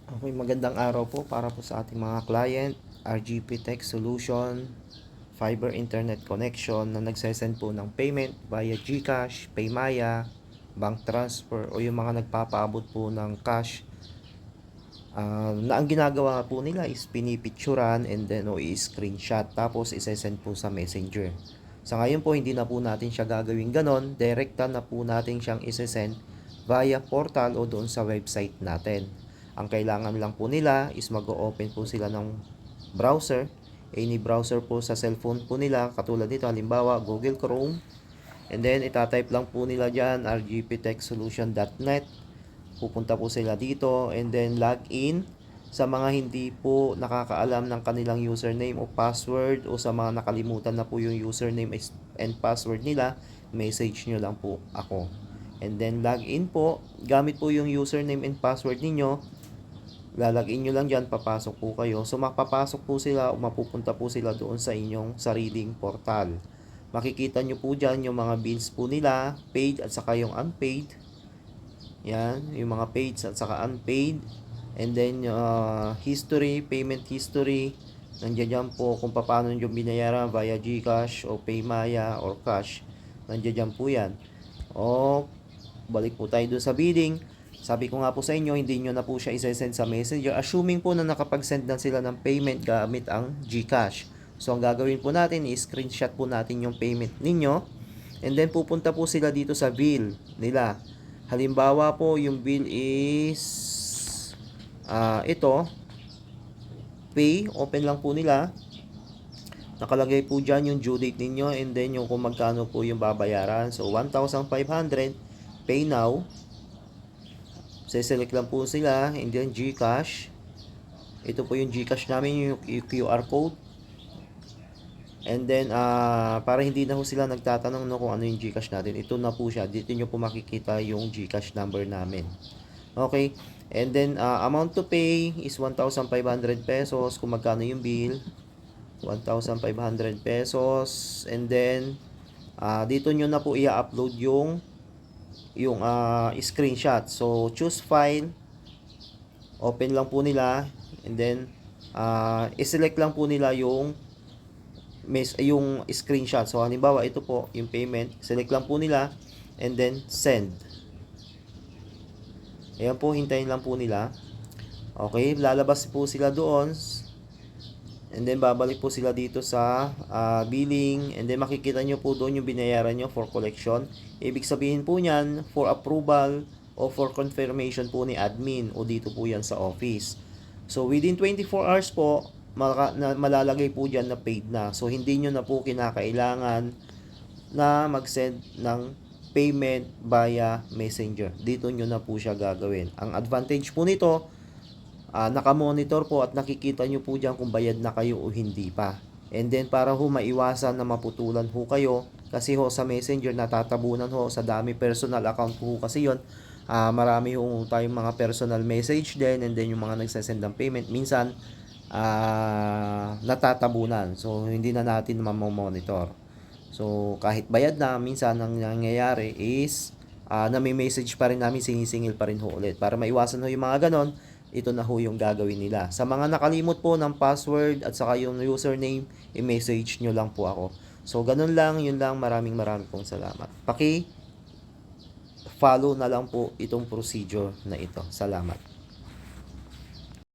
Okay, magandang araw po para po sa ating mga client, RGP Tech Solution, fiber internet connection na nagsesend po ng payment via GCash, Paymaya, bank transfer o yung mga nagpapaabot po ng cash na ang ginagawa po nila is pinipicturan and then o i-screenshot tapos isesend po sa messenger. Sa ngayon po hindi na po natin siya gagawin ganon, direkta na po natin siyang isesend via portal o doon sa website natin. Ang kailangan lang po nila is mag-open po sila ng browser, any browser po sa cellphone po nila, katulad nito halimbawa Google Chrome, and then itatype lang po nila dyan rgptechsolution.net. Pupunta po sila dito and then log in. Sa mga hindi po nakakaalam ng kanilang username o password o sa mga nakalimutan na po yung username and password nila, message nyo lang po ako. And then log in po, gamit po yung username and password ninyo, lalagin nyo lang dyan, papasok po kayo. So mapapasok po sila o mapupunta po sila doon sa inyong sariling portal. Makikita nyo po dyan yung mga bills po nila, paid at saka yung unpaid. Yan, yung mga paid at saka unpaid. And then history, payment history. Nandiyan dyan po kung paano nyo binayaran via GCash o Paymaya or cash. Nandiyan dyan po yan. O balik po tayo doon sa billing. Sabi ko nga po sa inyo, hindi nyo na po siya isesend sa messenger. Assuming po na nakapag-send na sila ng payment gamit ang GCash. So, ang gagawin po natin is screenshot po natin yung payment ninyo. And then, pupunta po sila dito sa bill nila. Halimbawa po, yung bill is ito. Pay. Open lang po nila. Nakalagay po dyan yung due date ninyo and then yung kung magkano po yung babayaran. So, 1,500. Pay now. Select lang po sila and then GCash. Ito po yung GCash namin, yung QR code. And then para hindi na po sila nagtatanong no, kung ano yung GCash natin. Ito na po siya. Dito nyo po makikita yung GCash number namin. Okay. And then amount to pay is 1,500 pesos. Kung magkano yung bill, 1,500 pesos. And then dito nyo na po i-upload yung screenshot. So choose file, open lang po nila and then i-select lang po nila yung screenshot. So halimbawa ito po yung payment, select lang po nila and then send. Ayan po, hintayin lang po nila. Okay, lalabas po sila doon. And then babalik po sila dito sa billing and then makikita nyo po doon yung binayaran nyo for collection. Ibig sabihin po niyan for approval o for confirmation po ni admin o dito po yan sa office. So within 24 hours po malalagay po dyan na paid na. So hindi nyo na po kinakailangan na mag-send ng payment via messenger. Dito nyo na po siya gagawin. Ang advantage po nito, nakamonitor po at nakikita nyo po dyan kung bayad na kayo o hindi pa. And then para ho maiwasan na maputulan ho kayo, kasi ho sa messenger natatabunan ho sa dami personal account ho kasi yon. Marami ho tayong mga personal message din and then yung mga nagsasend ng payment minsan natatabunan. So hindi na natin mamomonitor. So kahit bayad na, minsan ang nangyayari is nami-message pa rin namin, sinisingil pa rin ho ulit. Para maiwasan ho yung mga ganon, ito na ho yung gagawin nila. Sa mga nakalimot po ng password at saka yung username, i-message nyo lang po ako. So, ganun lang, yun lang. Maraming pong salamat. Follow na lang po itong procedure na ito. Salamat.